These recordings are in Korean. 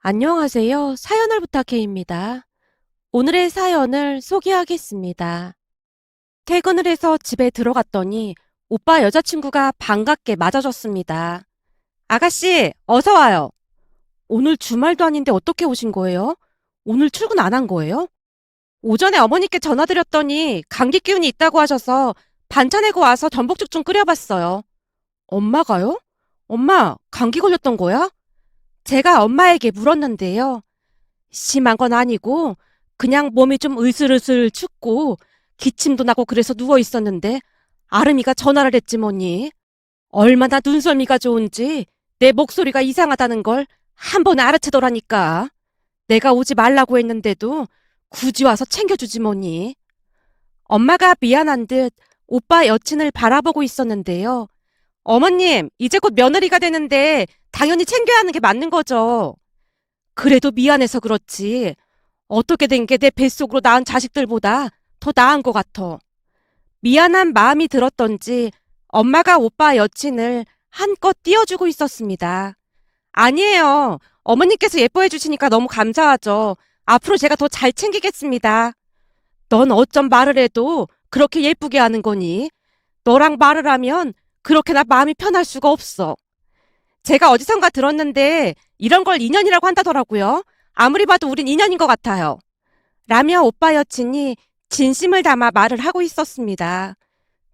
안녕하세요. 사연을 부탁해입니다. 오늘의 사연을 소개하겠습니다. 퇴근을 해서 집에 들어갔더니 오빠 여자친구가 반갑게 맞아줬습니다. 아가씨, 어서 와요. 오늘 주말도 아닌데 어떻게 오신 거예요? 오늘 출근 안 한 거예요? 오전에 어머니께 전화드렸더니 감기 기운이 있다고 하셔서 반찬 해고 와서 전복죽 좀 끓여봤어요. 엄마가요? 엄마, 감기 걸렸던 거야? 제가 엄마에게 물었는데요. 심한 건 아니고 그냥 몸이 좀 으슬으슬 춥고 기침도 나고 그래서 누워 있었는데 아름이가 전화를 했지 뭐니. 얼마나 눈썰미가 좋은지 내 목소리가 이상하다는 걸 한 번에 알아채더라니까. 내가 오지 말라고 했는데도 굳이 와서 챙겨주지 뭐니. 엄마가 미안한 듯 오빠 여친을 바라보고 있었는데요. 어머님, 이제 곧 며느리가 되는데 당연히 챙겨야 하는 게 맞는 거죠. 그래도 미안해서 그렇지. 어떻게 된 게 내 뱃속으로 낳은 자식들보다 더 나은 것 같아. 미안한 마음이 들었던지 엄마가 오빠 여친을 한껏 띄워주고 있었습니다. 아니에요. 어머니께서 예뻐해 주시니까 너무 감사하죠. 앞으로 제가 더 잘 챙기겠습니다. 넌 어쩜 말을 해도 그렇게 예쁘게 하는 거니? 너랑 말을 하면 그렇게나 마음이 편할 수가 없어. 제가 어디선가 들었는데 이런 걸 인연이라고 한다더라고요. 아무리 봐도 우린 인연인 것 같아요. 라며 오빠 여친이 진심을 담아 말을 하고 있었습니다.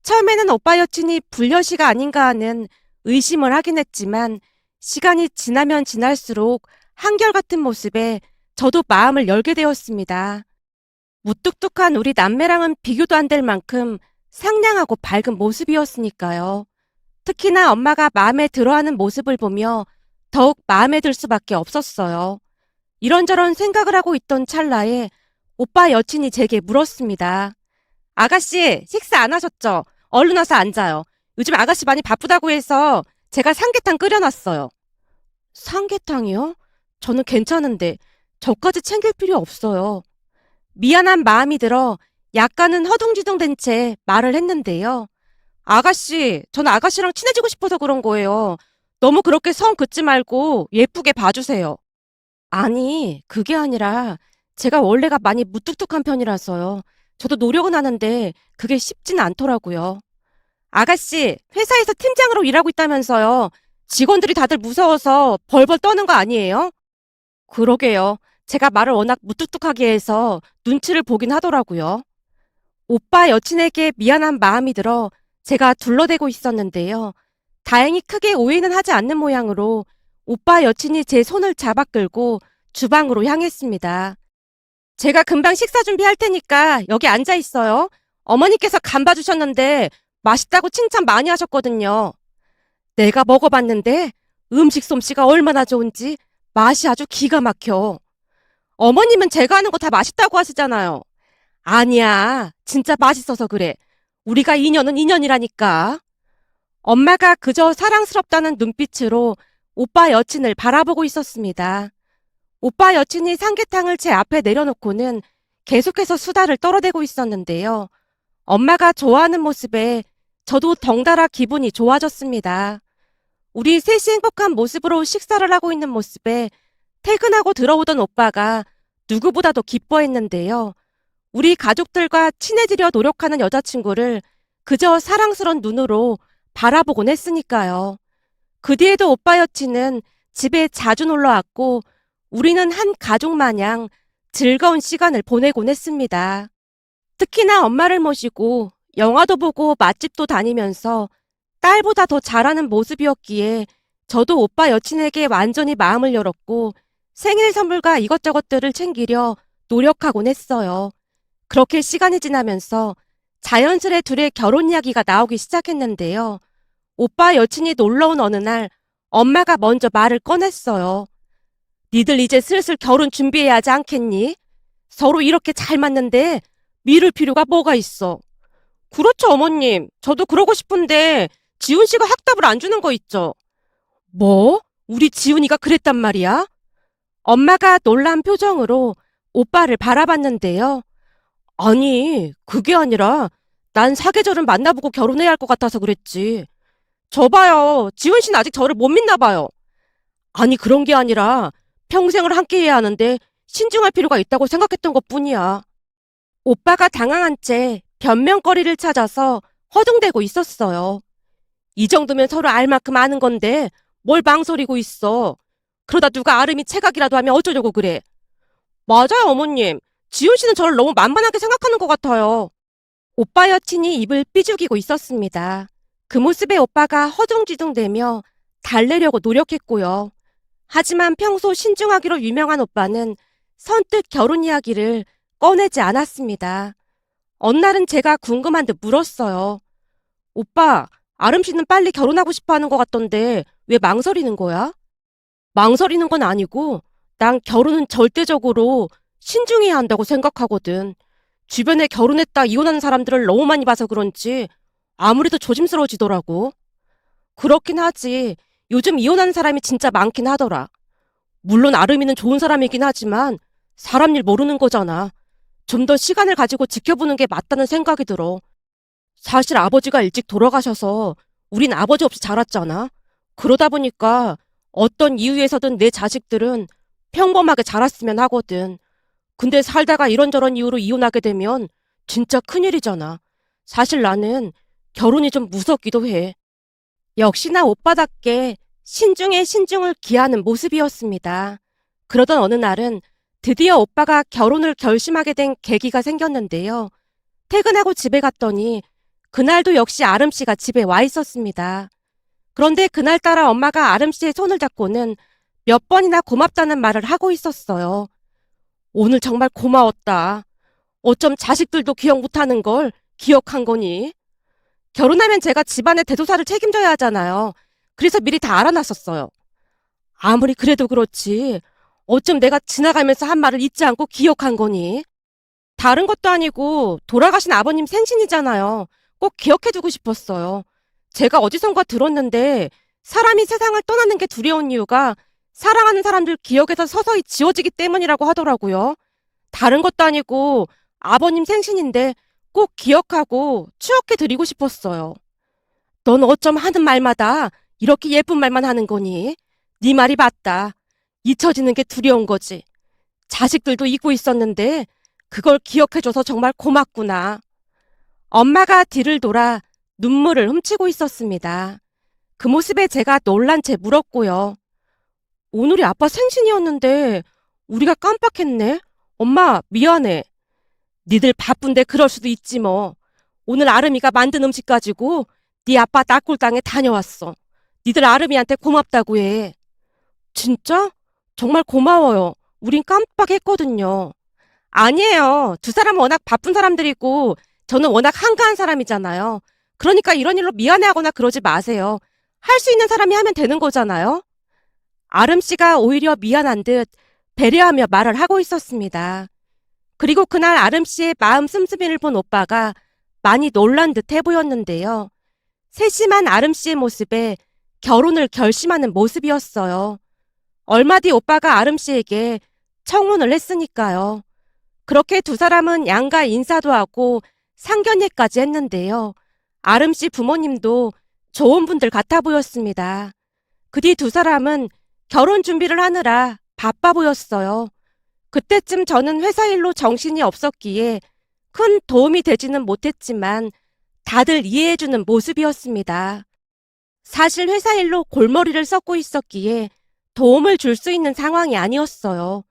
처음에는 오빠 여친이 불려시가 아닌가 하는 의심을 하긴 했지만 시간이 지나면 지날수록 한결같은 모습에 저도 마음을 열게 되었습니다. 무뚝뚝한 우리 남매랑은 비교도 안 될 만큼 상냥하고 밝은 모습이었으니까요. 특히나 엄마가 마음에 들어하는 모습을 보며 더욱 마음에 들 수밖에 없었어요. 이런저런 생각을 하고 있던 찰나에 오빠 여친이 제게 물었습니다. 아가씨, 식사 안 하셨죠? 얼른 와서 앉아요. 요즘 아가씨 많이 바쁘다고 해서 제가 삼계탕 끓여놨어요. 삼계탕이요? 저는 괜찮은데 저까지 챙길 필요 없어요. 미안한 마음이 들어 약간은 허둥지둥 채 말을 했는데요. 아가씨, 전 아가씨랑 친해지고 싶어서 그런 거예요. 너무 그렇게 성 긋지 말고 예쁘게 봐주세요. 아니, 그게 아니라 제가 원래가 많이 무뚝뚝한 편이라서요. 저도 노력은 하는데 그게 쉽지는 않더라고요. 아가씨, 회사에서 팀장으로 일하고 있다면서요. 직원들이 다들 무서워서 벌벌 떠는 거 아니에요? 그러게요. 제가 말을 워낙 무뚝뚝하게 해서 눈치를 보긴 하더라고요. 오빠 여친에게 미안한 마음이 들어 제가 둘러대고 있었는데요. 다행히 크게 오해는 하지 않는 모양으로 오빠 여친이 제 손을 잡아 끌고 주방으로 향했습니다. 제가 금방 식사 준비할 테니까 여기 앉아 있어요. 어머니께서 간 봐주셨는데 맛있다고 칭찬 많이 하셨거든요. 내가 먹어봤는데 음식 솜씨가 얼마나 좋은지 맛이 아주 기가 막혀. 어머님은 제가 하는 거 다 맛있다고 하시잖아요. 아니야. 진짜 맛있어서 그래. 우리가 인연은 인연이라니까. 엄마가 그저 사랑스럽다는 눈빛으로 오빠 여친을 바라보고 있었습니다. 오빠 여친이 삼계탕을 제 앞에 내려놓고는 계속해서 수다를 떨어대고 있었는데요. 엄마가 좋아하는 모습에 저도 덩달아 기분이 좋아졌습니다. 우리 셋이 행복한 모습으로 식사를 하고 있는 모습에 퇴근하고 들어오던 오빠가 누구보다도 기뻐했는데요. 우리 가족들과 친해지려 노력하는 여자친구를 그저 사랑스런 눈으로 바라보곤 했으니까요. 그 뒤에도 오빠 여친은 집에 자주 놀러 왔고 우리는 한 가족 마냥 즐거운 시간을 보내곤 했습니다. 특히나 엄마를 모시고 영화도 보고 맛집도 다니면서 딸보다 더 잘하는 모습이었기에 저도 오빠 여친에게 완전히 마음을 열었고 생일 선물과 이것저것들을 챙기려 노력하곤 했어요. 그렇게 시간이 지나면서 자연스레 둘의 결혼 이야기가 나오기 시작했는데요. 오빠 여친이 놀러온 어느 날 엄마가 먼저 말을 꺼냈어요. 니들 이제 슬슬 결혼 준비해야 하지 않겠니? 서로 이렇게 잘 맞는데 미룰 필요가 뭐가 있어. 그렇죠, 어머님. 저도 그러고 싶은데 지훈 씨가 학답을 안 주는 거 있죠. 뭐? 우리 지훈이가 그랬단 말이야? 엄마가 놀란 표정으로 오빠를 바라봤는데요. 아니, 그게 아니라 난 사계절은 만나보고 결혼해야 할 것 같아서 그랬지. 저 봐요. 지훈 씨는 아직 저를 못 믿나 봐요. 아니, 그런 게 아니라 평생을 함께해야 하는데 신중할 필요가 있다고 생각했던 것뿐이야. 오빠가 당황한 채 변명거리를 찾아서 허둥대고 있었어요. 이 정도면 서로 알 만큼 아는 건데 뭘 망설이고 있어. 그러다 누가 아름이 체각이라도 하면 어쩌려고 그래. 맞아요, 어머님. 지훈 씨는 저를 너무 만만하게 생각하는 것 같아요. 오빠 여친이 입을 삐죽이고 있었습니다. 그 모습에 오빠가 허둥지둥대며 달래려고 노력했고요. 하지만 평소 신중하기로 유명한 오빠는 선뜻 결혼 이야기를 꺼내지 않았습니다. 어느 날은 제가 궁금한 듯 물었어요. 오빠, 아름 씨는 빨리 결혼하고 싶어 하는 것 같던데 왜 망설이는 거야? 망설이는 건 아니고 난 결혼은 절대적으로 신중해야 한다고 생각하거든. 주변에 결혼했다 이혼하는 사람들을 너무 많이 봐서 그런지 아무래도 조심스러워지더라고. 그렇긴 하지. 요즘 이혼하는 사람이 진짜 많긴 하더라. 물론 아름이는 좋은 사람이긴 하지만 사람 일 모르는 거잖아. 좀 더 시간을 가지고 지켜보는 게 맞다는 생각이 들어. 사실 아버지가 일찍 돌아가셔서 우린 아버지 없이 자랐잖아. 그러다 보니까 어떤 이유에서든 내 자식들은 평범하게 자랐으면 하거든. 근데 살다가 이런저런 이유로 이혼하게 되면 진짜 큰일이잖아. 사실 나는 결혼이 좀 무섭기도 해. 역시나 오빠답게 신중에 신중을 기하는 모습이었습니다. 그러던 어느 날은 드디어 오빠가 결혼을 결심하게 된 계기가 생겼는데요. 퇴근하고 집에 갔더니 그날도 역시 아름 씨가 집에 와 있었습니다. 그런데 그날따라 엄마가 아름 씨의 손을 잡고는 몇 번이나 고맙다는 말을 하고 있었어요. 오늘 정말 고마웠다. 어쩜 자식들도 기억 못하는 걸 기억한 거니? 결혼하면 제가 집안의 대도사를 책임져야 하잖아요. 그래서 미리 다 알아놨었어요. 아무리 그래도 그렇지. 어쩜 내가 지나가면서 한 말을 잊지 않고 기억한 거니? 다른 것도 아니고 돌아가신 아버님 생신이잖아요. 꼭 기억해두고 싶었어요. 제가 어디선가 들었는데 사람이 세상을 떠나는 게 두려운 이유가 사랑하는 사람들 기억에서 서서히 지워지기 때문이라고 하더라고요. 다른 것도 아니고 아버님 생신인데 꼭 기억하고 추억해드리고 싶었어요. 넌 어쩜 하는 말마다 이렇게 예쁜 말만 하는 거니? 네 말이 맞다. 잊혀지는 게 두려운 거지. 자식들도 잊고 있었는데 그걸 기억해줘서 정말 고맙구나. 엄마가 뒤를 돌아 눈물을 훔치고 있었습니다. 그 모습에 제가 놀란 채 물었고요. 오늘이 아빠 생신이었는데 우리가 깜빡했네. 엄마 미안해. 니들 바쁜데 그럴 수도 있지 뭐. 오늘 아름이가 만든 음식 가지고 네 아빠 낙골당에 다녀왔어. 니들 아름이한테 고맙다고 해. 진짜? 정말 고마워요. 우린 깜빡했거든요. 아니에요. 두 사람은 워낙 바쁜 사람들이고 저는 워낙 한가한 사람이잖아요. 그러니까 이런 일로 미안해하거나 그러지 마세요. 할 수 있는 사람이 하면 되는 거잖아요. 아름 씨가 오히려 미안한 듯 배려하며 말을 하고 있었습니다. 그리고 그날 아름 씨의 마음 씀씀이를 본 오빠가 많이 놀란 듯해 보였는데요. 세심한 아름 씨의 모습에 결혼을 결심하는 모습이었어요. 얼마 뒤 오빠가 아름 씨에게 청혼을 했으니까요. 그렇게 두 사람은 양가 인사도 하고 상견례까지 했는데요. 아름 씨 부모님도 좋은 분들 같아 보였습니다. 그 뒤 두 사람은 결혼 준비를 하느라 바빠 보였어요. 그때쯤 저는 회사 일로 정신이 없었기에 큰 도움이 되지는 못했지만 다들 이해해주는 모습이었습니다. 사실 회사 일로 골머리를 썩고 있었기에 도움을 줄 수 있는 상황이 아니었어요.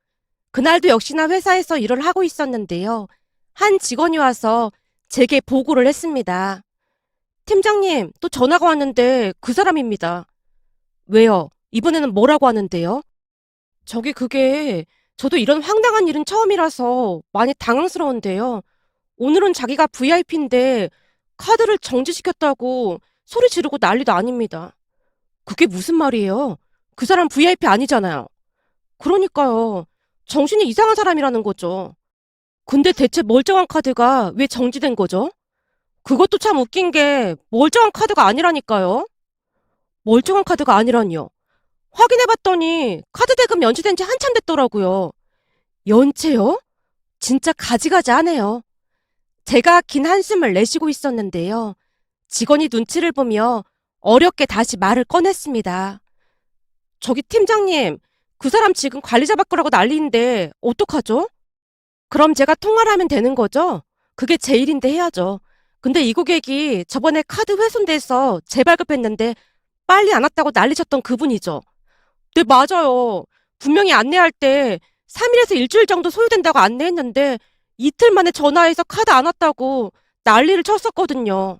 그날도 역시나 회사에서 일을 하고 있었는데요. 한 직원이 와서 제게 보고를 했습니다. 팀장님, 또 전화가 왔는데 그 사람입니다. 왜요? 이번에는 뭐라고 하는데요? 저도 이런 황당한 일은 처음이라서 많이 당황스러운데요. 오늘은 자기가 VIP인데 카드를 정지시켰다고 소리 지르고 난리도 아닙니다. 그게 무슨 말이에요? 그 사람 VIP 아니잖아요. 그러니까요. 정신이 이상한 사람이라는 거죠. 근데 대체 멀쩡한 카드가 왜 정지된 거죠? 그것도 참 웃긴 게 멀쩡한 카드가 아니라니까요. 멀쩡한 카드가 아니라니요. 확인해봤더니 카드 대금 연체된 지 한참 됐더라고요. 연체요? 진짜 가지가지하네요. 제가 긴 한숨을 내쉬고 있었는데요. 직원이 눈치를 보며 어렵게 다시 말을 꺼냈습니다. 저기 팀장님, 그 사람 지금 관리자 바꾸라고 난리인데 어떡하죠? 그럼 제가 통화를 하면 되는 거죠? 그게 제 일인데 해야죠. 근데 이 고객이 저번에 카드 훼손돼서 재발급했는데 빨리 안 왔다고 난리쳤던 그분이죠. 네, 맞아요. 분명히 안내할 때 3일에서 일주일 정도 소요된다고 안내했는데 이틀 만에 전화해서 카드 안 왔다고 난리를 쳤었거든요.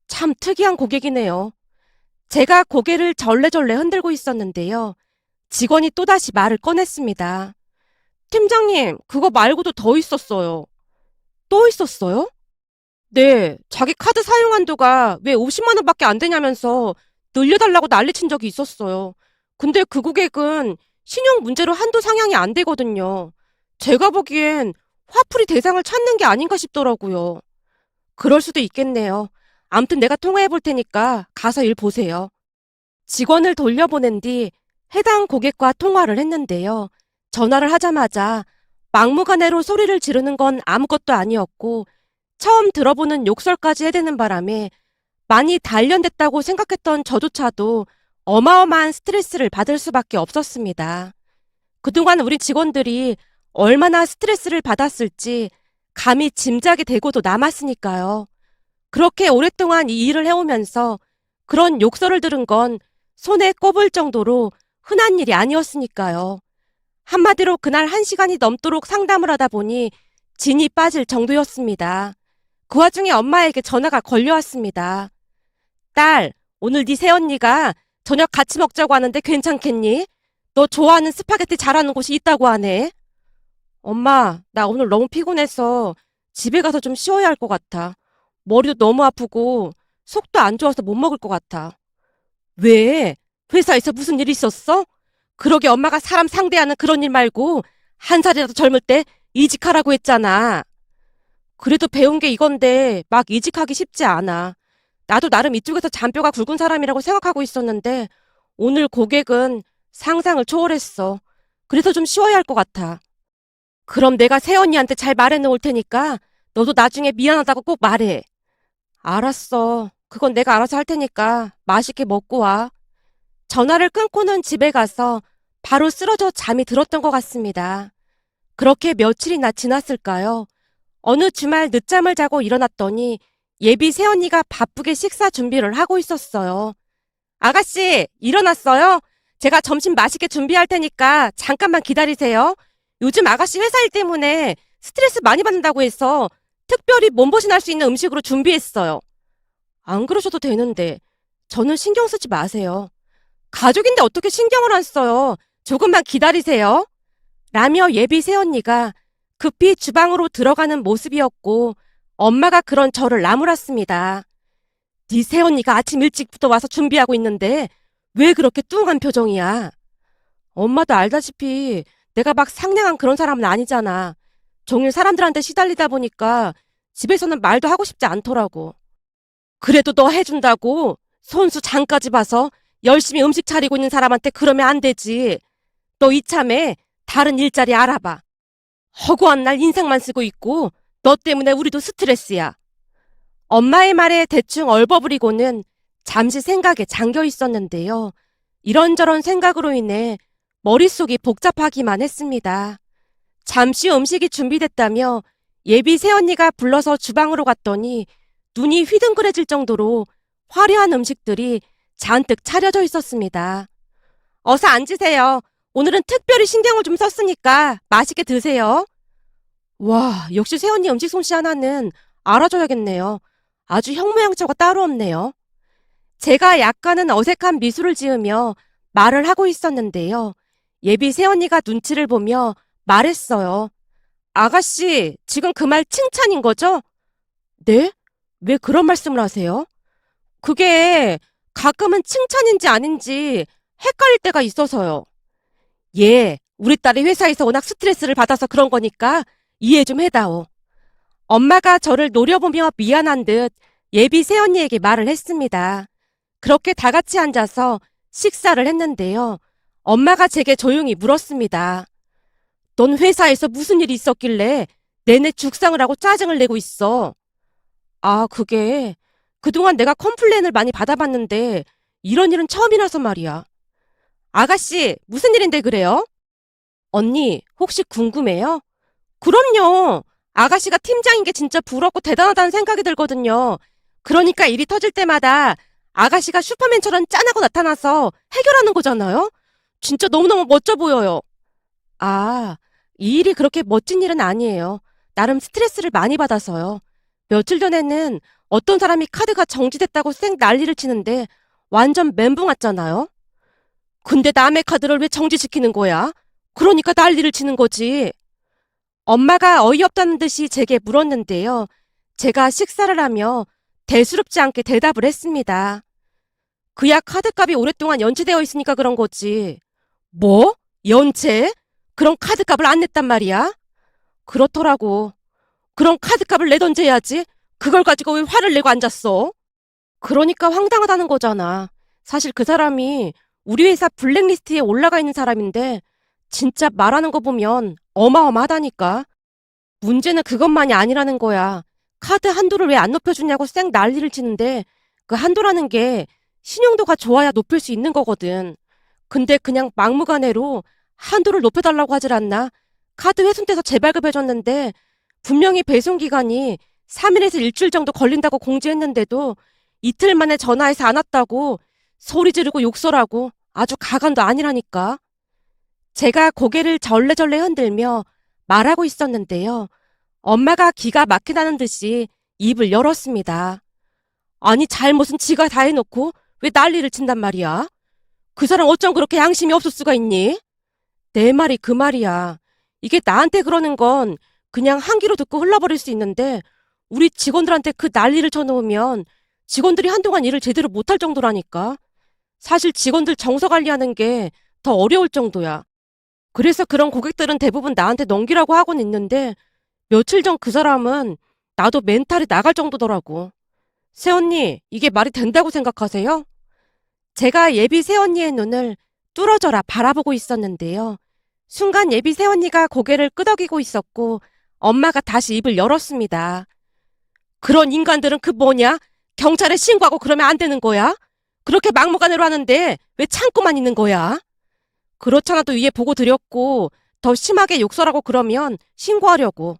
참 특이한 고객이네요. 제가 고개를 절레절레 흔들고 있었는데요. 직원이 또다시 말을 꺼냈습니다. 팀장님, 그거 말고도 더 있었어요. 또 있었어요? 네, 자기 카드 사용 한도가 왜 50만 원밖에 안 되냐면서 늘려달라고 난리친 적이 있었어요. 근데 그 고객은 신용 문제로 한도 상향이 안 되거든요. 제가 보기엔 화풀이 대상을 찾는 게 아닌가 싶더라고요. 그럴 수도 있겠네요. 암튼 내가 통화해 볼 테니까 가서 일 보세요. 직원을 돌려보낸 뒤 해당 고객과 통화를 했는데요. 전화를 하자마자 막무가내로 소리를 지르는 건 아무것도 아니었고 처음 들어보는 욕설까지 해대는 바람에 많이 단련됐다고 생각했던 저조차도 어마어마한 스트레스를 받을 수밖에 없었습니다. 그동안 우리 직원들이 얼마나 스트레스를 받았을지 감히 짐작이 되고도 남았으니까요. 그렇게 오랫동안 이 일을 해오면서 그런 욕설을 들은 건 손에 꼽을 정도로 흔한 일이 아니었으니까요. 한마디로 그날 1시간이 넘도록 상담을 하다 보니 진이 빠질 정도였습니다. 그 와중에 엄마에게 전화가 걸려왔습니다. 딸, 오늘 네 새언니가 저녁 같이 먹자고 하는데 괜찮겠니? 너 좋아하는 스파게티 잘하는 곳이 있다고 하네. 엄마, 나 오늘 너무 피곤해서 집에 가서 좀 쉬어야 할 것 같아. 머리도 너무 아프고 속도 안 좋아서 못 먹을 것 같아. 왜? 회사에서 무슨 일 있었어? 그러게 엄마가 사람 상대하는 그런 일 말고 1살이라도 젊을 때 이직하라고 했잖아. 그래도 배운 게 이건데 막 이직하기 쉽지 않아. 나도 나름 이쪽에서 잔뼈가 굵은 사람이라고 생각하고 있었는데 오늘 고객은 상상을 초월했어. 그래서 좀 쉬어야 할 것 같아. 그럼 내가 새언니한테 잘 말해놓을 테니까 너도 나중에 미안하다고 꼭 말해. 알았어. 그건 내가 알아서 할 테니까 맛있게 먹고 와. 전화를 끊고는 집에 가서 바로 쓰러져 잠이 들었던 것 같습니다. 그렇게 며칠이나 지났을까요? 어느 주말 늦잠을 자고 일어났더니 예비 새언니가 바쁘게 식사 준비를 하고 있었어요. 아가씨, 일어났어요? 제가 점심 맛있게 준비할 테니까 잠깐만 기다리세요. 요즘 아가씨 회사 일 때문에 스트레스 많이 받는다고 해서 특별히 몸보신할 수 있는 음식으로 준비했어요. 안 그러셔도 되는데 저는 신경 쓰지 마세요. 가족인데 어떻게 신경을 안 써요? 조금만 기다리세요. 라며 예비 새언니가 급히 주방으로 들어가는 모습이었고 엄마가 그런 저를 나무랐습니다. 네 새언니가 아침 일찍부터 와서 준비하고 있는데 왜 그렇게 뚱한 표정이야? 엄마도 알다시피 내가 막 상냥한 그런 사람은 아니잖아. 종일 사람들한테 시달리다 보니까 집에서는 말도 하고 싶지 않더라고. 그래도 너 해준다고 손수 장까지 봐서 열심히 음식 차리고 있는 사람한테 그러면 안 되지. 너 이참에 다른 일자리 알아봐. 허구한 날 인상만 쓰고 있고 너 때문에 우리도 스트레스야. 엄마의 말에 대충 얼버무리고는 잠시 생각에 잠겨 있었는데요. 이런저런 생각으로 인해 머릿속이 복잡하기만 했습니다. 잠시 후 음식이 준비됐다며 예비 새언니가 불러서 주방으로 갔더니 눈이 휘둥그레질 정도로 화려한 음식들이 잔뜩 차려져 있었습니다. 어서 앉으세요. 오늘은 특별히 신경을 좀 썼으니까 맛있게 드세요. 와, 역시 새언니 음식 솜씨 하나는 알아줘야겠네요. 아주 형모양처가 따로 없네요. 제가 약간은 어색한 미소를 지으며 말을 하고 있었는데요. 예비 새언니가 눈치를 보며 말했어요. 아가씨, 지금 그 말 칭찬인 거죠? 네? 왜 그런 말씀을 하세요? 그게 가끔은 칭찬인지 아닌지 헷갈릴 때가 있어서요. 예, 우리 딸이 회사에서 워낙 스트레스를 받아서 그런 거니까 이해 좀 해다오. 엄마가 저를 노려보며 미안한 듯 예비 새언니에게 말을 했습니다. 그렇게 다 같이 앉아서 식사를 했는데요. 엄마가 제게 조용히 물었습니다. 넌 회사에서 무슨 일이 있었길래 내내 죽상을 하고 짜증을 내고 있어? 아, 그게 그동안 내가 컴플레인을 많이 받아봤는데 이런 일은 처음이라서 말이야. 아가씨, 무슨 일인데 그래요? 언니, 혹시 궁금해요? 그럼요. 아가씨가 팀장인 게 진짜 부럽고 대단하다는 생각이 들거든요. 그러니까 일이 터질 때마다 아가씨가 슈퍼맨처럼 짠하고 나타나서 해결하는 거잖아요? 진짜 너무너무 멋져 보여요. 아, 이 일이 그렇게 멋진 일은 아니에요. 나름 스트레스를 많이 받아서요. 며칠 전에는 어떤 사람이 카드가 정지됐다고 쌩 난리를 치는데 완전 멘붕 왔잖아요. 근데 남의 카드를 왜 정지시키는 거야? 그러니까 난리를 치는 거지. 엄마가 어이없다는 듯이 제게 물었는데요. 제가 식사를 하며 대수롭지 않게 대답을 했습니다. 그야 카드값이 오랫동안 연체되어 있으니까 그런 거지. 뭐? 연체? 그럼 카드값을 안 냈단 말이야? 그렇더라고. 그럼 카드값을 내던지 해야지. 그걸 가지고 왜 화를 내고 앉았어? 그러니까 황당하다는 거잖아. 사실 그 사람이 우리 회사 블랙리스트에 올라가 있는 사람인데 진짜 말하는 거 보면 어마어마하다니까. 문제는 그것만이 아니라는 거야. 카드 한도를 왜 안 높여주냐고 쌩 난리를 치는데 그 한도라는 게 신용도가 좋아야 높일 수 있는 거거든. 근데 그냥 막무가내로 한도를 높여달라고 하질 않나? 카드 훼손돼서 재발급해줬는데 분명히 배송 기간이 3일에서 일주일 정도 걸린다고 공지했는데도 이틀 만에 전화해서 안 왔다고 소리 지르고 욕설하고 아주 가관도 아니라니까. 제가 고개를 절레절레 흔들며 말하고 있었는데요. 엄마가 기가 막히다는 듯이 입을 열었습니다. 아니 잘못은 지가 다 해놓고 왜 난리를 친단 말이야? 그 사람 어쩜 그렇게 양심이 없을 수가 있니? 내 말이 그 말이야. 이게 나한테 그러는 건 그냥 한 귀로 듣고 흘러버릴 수 있는데 우리 직원들한테 그 난리를 쳐놓으면 직원들이 한동안 일을 제대로 못할 정도라니까. 사실 직원들 정서 관리하는 게 더 어려울 정도야. 그래서 그런 고객들은 대부분 나한테 넘기라고 하곤 있는데 며칠 전 그 사람은 나도 멘탈이 나갈 정도더라고. 새언니, 이게 말이 된다고 생각하세요? 제가 예비 새언니의 눈을 뚫어져라 바라보고 있었는데요. 순간 예비 새언니가 고개를 끄덕이고 있었고 엄마가 다시 입을 열었습니다. 그런 인간들은 그 뭐냐? 경찰에 신고하고 그러면 안 되는 거야? 그렇게 막무가내로 하는데 왜 참고만 있는 거야? 그렇잖아도 위에 보고 드렸고 더 심하게 욕설하고 그러면 신고하려고.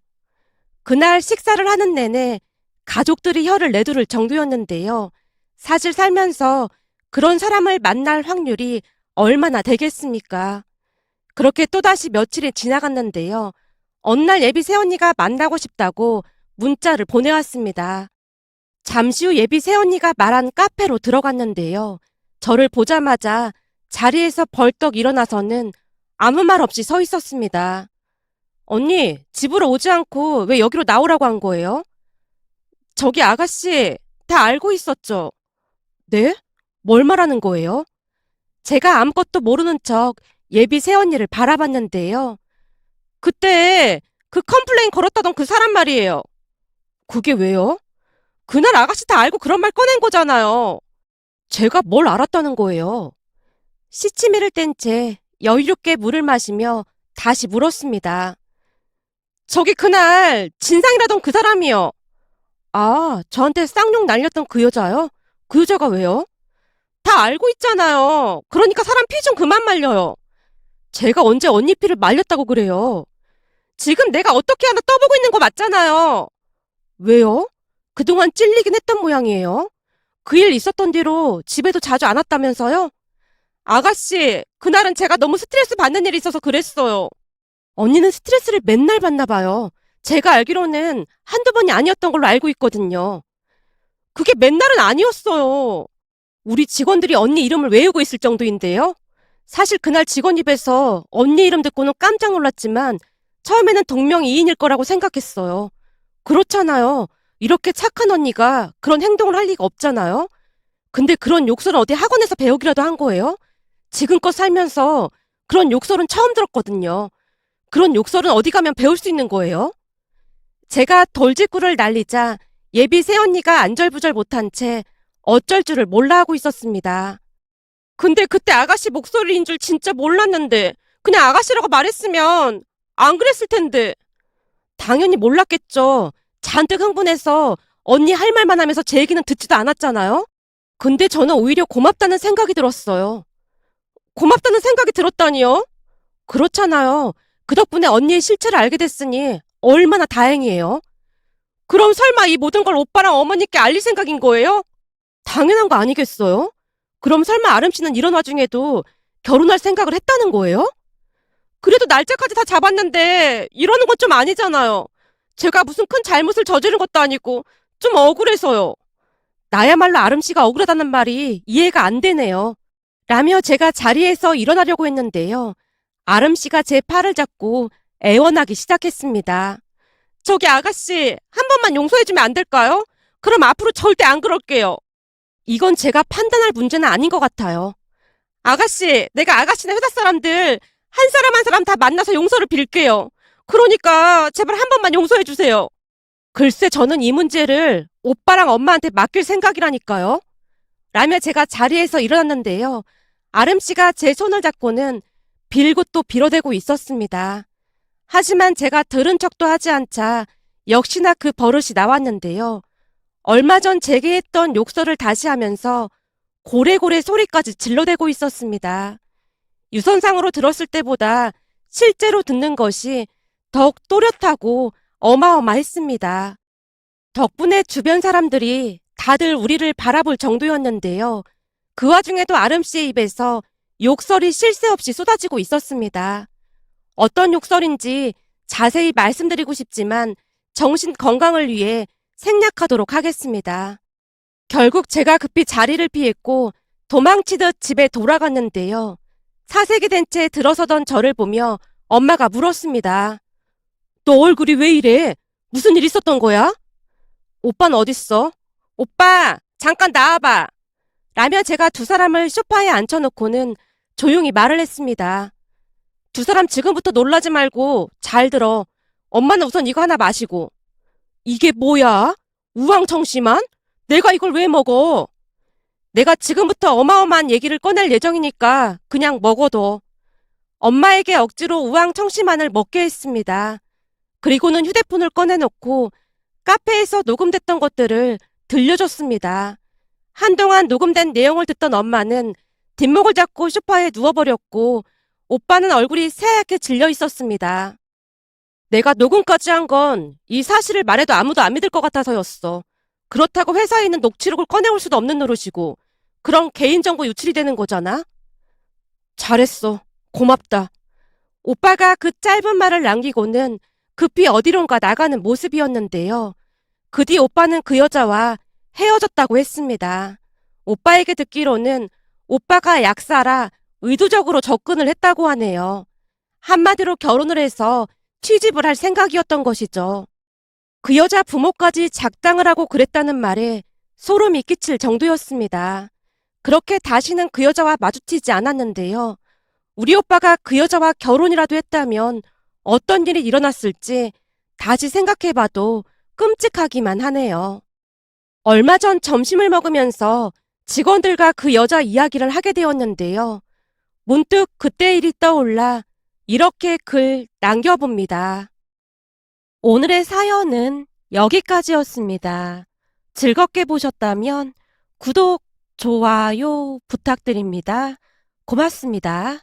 그날 식사를 하는 내내 가족들이 혀를 내두를 정도였는데요. 사실 살면서 그런 사람을 만날 확률이 얼마나 되겠습니까? 그렇게 또다시 며칠이 지나갔는데요. 어느 날 예비 새언니가 만나고 싶다고 문자를 보내왔습니다. 잠시 후 예비 새언니가 말한 카페로 들어갔는데요. 저를 보자마자 자리에서 벌떡 일어나서는 아무 말 없이 서 있었습니다. 언니, 집으로 오지 않고 왜 여기로 나오라고 한 거예요? 저기 아가씨, 다 알고 있었죠? 네? 뭘 말하는 거예요? 제가 아무것도 모르는 척 예비 새언니를 바라봤는데요. 그때 그 컴플레인 걸었다던 그 사람 말이에요. 그게 왜요? 그날 아가씨 다 알고 그런 말 꺼낸 거잖아요. 제가 뭘 알았다는 거예요? 시치미를 뗀 채 여유롭게 물을 마시며 다시 물었습니다. 저기 그날 진상이라던 그 사람이요. 아, 저한테 쌍욕 날렸던 그 여자요? 그 여자가 왜요? 다 알고 있잖아요. 그러니까 사람 피 좀 그만 말려요. 제가 언제 언니 피를 말렸다고 그래요? 지금 내가 어떻게 하나 떠보고 있는 거 맞잖아요. 왜요? 그동안 찔리긴 했던 모양이에요. 그 일 있었던 뒤로 집에도 자주 안 왔다면서요? 아가씨, 그날은 제가 너무 스트레스 받는 일이 있어서 그랬어요. 언니는 스트레스를 맨날 받나 봐요. 제가 알기로는 한두 번이 아니었던 걸로 알고 있거든요. 그게 맨날은 아니었어요. 우리 직원들이 언니 이름을 외우고 있을 정도인데요. 사실 그날 직원 입에서 언니 이름 듣고는 깜짝 놀랐지만 처음에는 동명이인일 거라고 생각했어요. 그렇잖아요. 이렇게 착한 언니가 그런 행동을 할 리가 없잖아요. 근데 그런 욕설은 어디 학원에서 배우기라도 한 거예요? 지금껏 살면서 그런 욕설은 처음 들었거든요. 그런 욕설은 어디 가면 배울 수 있는 거예요? 제가 돌직구를 날리자 예비 새언니가 안절부절 못한 채 어쩔 줄을 몰라 하고 있었습니다. 근데 그때 아가씨 목소리인 줄 진짜 몰랐는데 그냥 아가씨라고 말했으면 안 그랬을 텐데. 당연히 몰랐겠죠. 잔뜩 흥분해서 언니 할 말만 하면서 제 얘기는 듣지도 않았잖아요. 근데 저는 오히려 고맙다는 생각이 들었어요. 고맙다는 생각이 들었다니요? 그렇잖아요. 그 덕분에 언니의 실체를 알게 됐으니 얼마나 다행이에요. 그럼 설마 이 모든 걸 오빠랑 어머니께 알릴 생각인 거예요? 당연한 거 아니겠어요? 그럼 설마 아름 씨는 이런 와중에도 결혼할 생각을 했다는 거예요? 그래도 날짜까지 다 잡았는데 이러는 건 좀 아니잖아요. 제가 무슨 큰 잘못을 저지른 것도 아니고 좀 억울해서요. 나야말로 아름 씨가 억울하다는 말이 이해가 안 되네요. 라며 제가 자리에서 일어나려고 했는데요. 아름 씨가 제 팔을 잡고 애원하기 시작했습니다. 저기 아가씨, 한 번만 용서해주면 안 될까요? 그럼 앞으로 절대 안 그럴게요. 이건 제가 판단할 문제는 아닌 것 같아요. 아가씨, 내가 아가씨네 회사 사람들 한 사람 한 사람 다 만나서 용서를 빌게요. 그러니까 제발 한 번만 용서해주세요. 글쎄 저는 이 문제를 오빠랑 엄마한테 맡길 생각이라니까요. 라며 제가 자리에서 일어났는데요. 아름 씨가 제 손을 잡고는 빌고 또 빌어대고 있었습니다. 하지만 제가 들은 척도 하지 않자 역시나 그 버릇이 나왔는데요. 얼마 전 제게 했던 욕설을 다시 하면서 고래고래 소리까지 질러대고 있었습니다. 유선상으로 들었을 때보다 실제로 듣는 것이 더욱 또렷하고 어마어마했습니다. 덕분에 주변 사람들이 다들 우리를 바라볼 정도였는데요. 그 와중에도 아름 씨의 입에서 욕설이 쉴 새 없이 쏟아지고 있었습니다. 어떤 욕설인지 자세히 말씀드리고 싶지만 정신 건강을 위해 생략하도록 하겠습니다. 결국 제가 급히 자리를 피했고 도망치듯 집에 돌아갔는데요. 사색이 된 채 들어서던 저를 보며 엄마가 물었습니다. 너 얼굴이 왜 이래? 무슨 일 있었던 거야? 오빠는 어딨어? 오빠, 잠깐 나와봐. 라며 제가 두 사람을 소파에 앉혀놓고는 조용히 말을 했습니다. 두 사람 지금부터 놀라지 말고 잘 들어. 엄마는 우선 이거 하나 마시고. 이게 뭐야? 우왕청심환? 내가 이걸 왜 먹어? 내가 지금부터 어마어마한 얘기를 꺼낼 예정이니까 그냥 먹어둬. 엄마에게 억지로 우왕청심환을 먹게 했습니다. 그리고는 휴대폰을 꺼내놓고 카페에서 녹음됐던 것들을 들려줬습니다. 한동안 녹음된 내용을 듣던 엄마는 뒷목을 잡고 소파에 누워버렸고 오빠는 얼굴이 새하얗게 질려 있었습니다. 내가 녹음까지 한 건 이 사실을 말해도 아무도 안 믿을 것 같아서였어. 그렇다고 회사에 있는 녹취록을 꺼내올 수도 없는 노릇이고 그런 개인정보 유출이 되는 거잖아. 잘했어. 고맙다. 오빠가 그 짧은 말을 남기고는 급히 어디론가 나가는 모습이었는데요. 그 뒤 오빠는 그 여자와 헤어졌다고 했습니다. 오빠에게 듣기로는 오빠가 약사라 의도적으로 접근을 했다고 하네요. 한마디로 결혼을 해서 취집을 할 생각이었던 것이죠. 그 여자 부모까지 작당을 하고 그랬다는 말에 소름이 끼칠 정도였습니다. 그렇게 다시는 그 여자와 마주치지 않았는데요. 우리 오빠가 그 여자와 결혼이라도 했다면 어떤 일이 일어났을지 다시 생각해봐도 끔찍하기만 하네요. 얼마 전 점심을 먹으면서 직원들과 그 여자 이야기를 하게 되었는데요. 문득 그때 일이 떠올라 이렇게 글 남겨봅니다. 오늘의 사연은 여기까지였습니다. 즐겁게 보셨다면 구독, 좋아요 부탁드립니다. 고맙습니다.